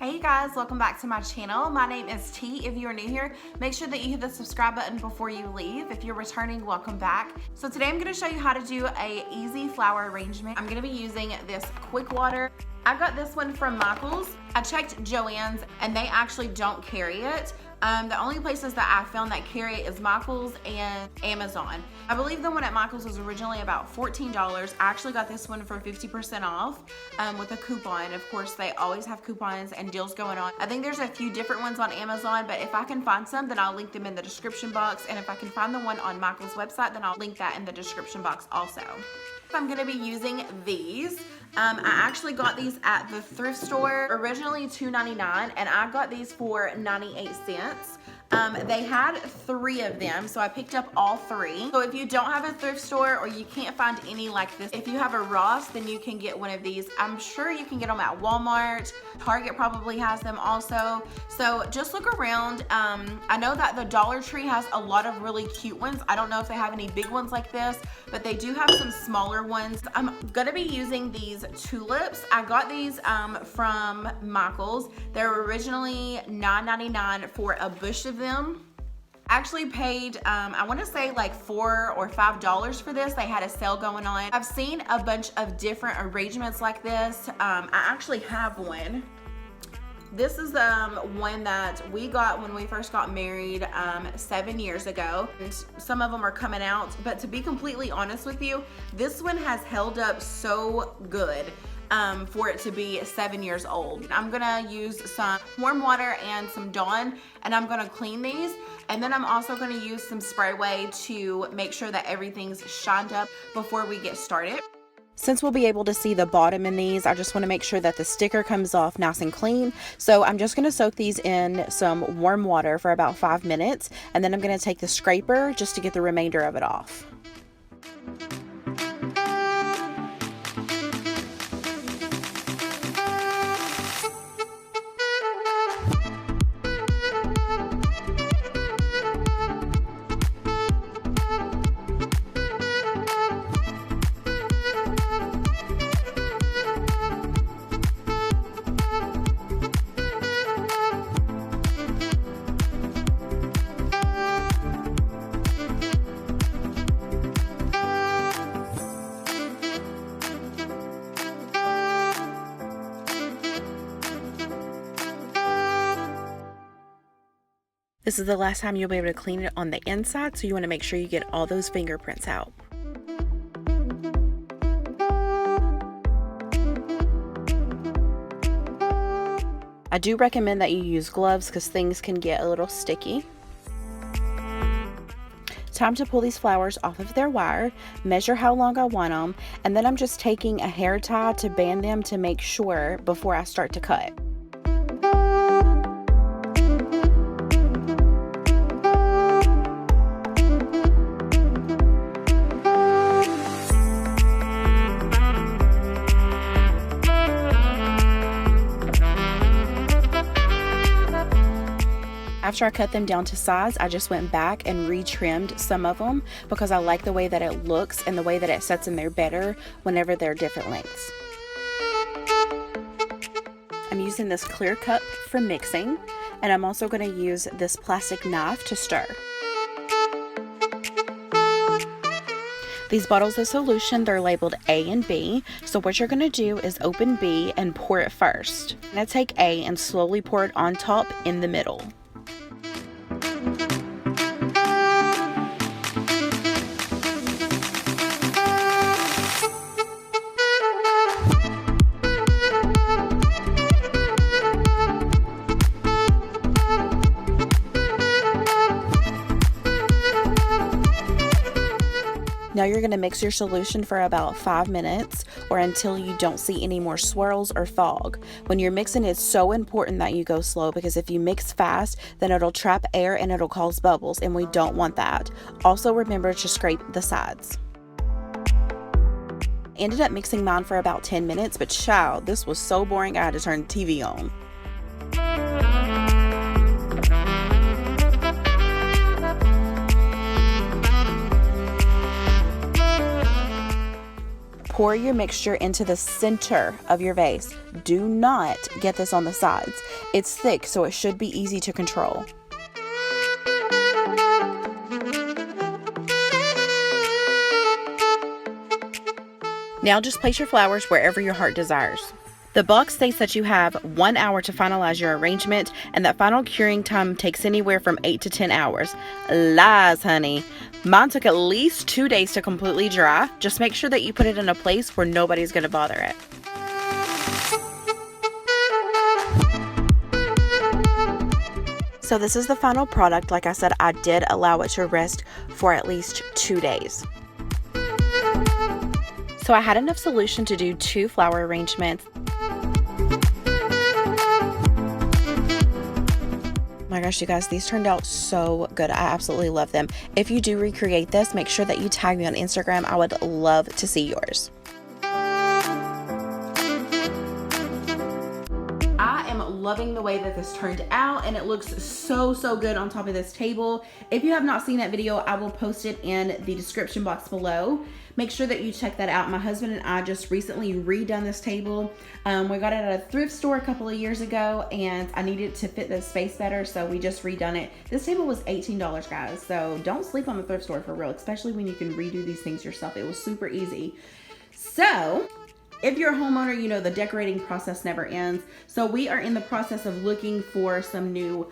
Hey you guys, welcome back to my channel. My name is T. If you are new here, make sure that you hit the subscribe button before you leave. If you're returning, welcome back. So today I'm going to show you how to do a easy flower arrangement. I'm going to be using this quick water. I got this one from Michael's. I checked Joann's and they actually don't carry it. The only places that I found that carry it is Michael's and Amazon. I believe the one at Michael's was originally about $14. I actually got this one for 50% off with a coupon. Of course, they always have coupons and deals going on. I think there's a few different ones on Amazon, but if I can find some, then I'll link them in the description box. And if I can find the one on Michael's website, then I'll link that in the description box also. I'm gonna be using these. I actually got these at the thrift store, originally $2.99, and I got these for 98 cents. They had 3 of them, so I picked up all 3. So if you don't have a thrift store or you can't find any like this, if you have a Ross, then you can get one of these. I'm sure you can get them at Walmart. Target probably has them also. So just look around. I know that the Dollar Tree has a lot of really cute ones. I don't know if they have any big ones like this, but they do have some smaller ones. I'm gonna be using these tulips. I got these from Michael's. They're originally $9.99 for a bush of them. I actually paid, I want to say like $4 or $5 for this. They had a sale going on. I've seen a bunch of different arrangements like this. I actually have one. This is one that we got when we first got married 7 years ago. And some of them are coming out, but to be completely honest with you, this one has held up so good. For it to be 7 years old. I'm gonna use some warm water and some Dawn, and I'm gonna clean these, and then I'm also gonna use some Sprayway to make sure that everything's shined up before we get started. Since we'll be able to see the bottom in these, I just want to make sure that the sticker comes off nice and clean. So I'm just going to soak these in some warm water for about 5 minutes, and then I'm going to take the scraper just to get the remainder of it off. This is the last time you'll be able to clean it on the inside, so you want to make sure you get all those fingerprints out. I do recommend that you use gloves because things can get a little sticky. Time to pull these flowers off of their wire, measure how long I want them, and then I'm just taking a hair tie to band them to make sure before I start to cut. After I cut them down to size, I just went back and re-trimmed some of them because I like the way that it looks and the way that it sets in there better whenever they're different lengths. I'm using this clear cup for mixing, and I'm also going to use this plastic knife to stir. These bottles of solution, they're labeled A and B, so what you're going to do is open B and pour it first. I'm going to take A and slowly pour it on top in the middle. Now you're going to mix your solution for about 5 minutes or until you don't see any more swirls or fog. When you're mixing, it's so important that you go slow because if you mix fast, then it'll trap air and it'll cause bubbles, and we don't want that. Also remember to scrape the sides. Ended up mixing mine for about 10 minutes, but child, this was so boring I had to turn the TV on. pour your mixture into the center of your vase. Do not get this on the sides. It's thick, so it should be easy to control. Now just place your flowers wherever your heart desires. The box states that you have 1 hour to finalize your arrangement, and that final curing time takes anywhere from 8 to 10 hours. Lies, honey. Mine took at least 2 days to completely dry. Just make sure that you put it in a place where nobody's going to bother it. So this is the final product. Like I said, I did allow it to rest for at least 2 days. So I had enough solution to do 2 flower arrangements. My gosh, you guys, these turned out so good. I absolutely love them. If you do recreate this, make sure that you tag me on Instagram. I would love to see yours. I am loving the way that this turned out, and it looks so good on top of this table. If you have not seen that video, I will post it in the description box below. Make sure that you check that out. My husband and I just recently redone this table. We got it at a thrift store a couple of years ago, and I needed to fit the space better, so we just redone it. This table was $18, guys, so don't sleep on the thrift store for real, especially when you can redo these things yourself. It was super easy. So if you're a homeowner, you know the decorating process never ends. So we are in the process of looking for some new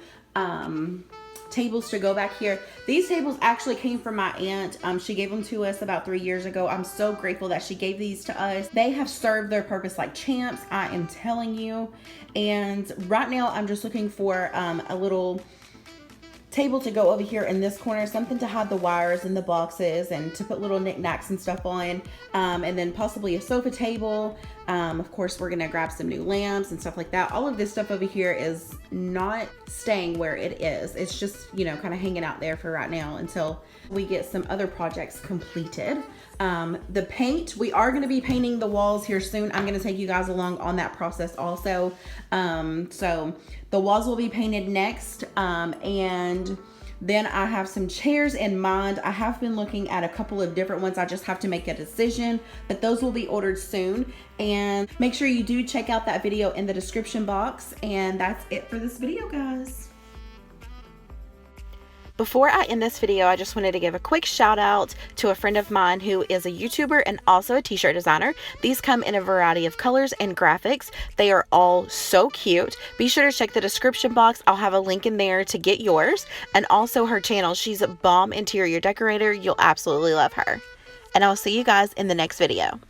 tables to go back here. These tables actually came from my aunt. She gave them to us about 3 years ago. I'm so grateful that she gave these to us. They have served their purpose like champs, I am telling you. And right now I'm just looking for a little table to go over here in this corner, something to hide the wires and the boxes and to put little knickknacks and stuff on, and then possibly a sofa table. Of course, we're gonna grab some new lamps and stuff like that. All of this stuff over here is not staying where it is. It's just, you know, kind of hanging out there for right now until we get some other projects completed. The paint, we are gonna be painting the walls here soon. I'm gonna take you guys along on that process also. So the walls will be painted next, and then I have some chairs in mind. I have been looking at a couple of different ones. I just have to make a decision, but those will be ordered soon. And make sure you do check out that video in the description box. And that's it for this video, guys. Before I end this video, I just wanted to give a quick shout out to a friend of mine who is a YouTuber and also a t-shirt designer. These come in a variety of colors and graphics. They are all so cute. Be sure to check the description box. I'll have a link in there to get yours, and also her channel. She's a bomb interior decorator. You'll absolutely love her. And I'll see you guys in the next video.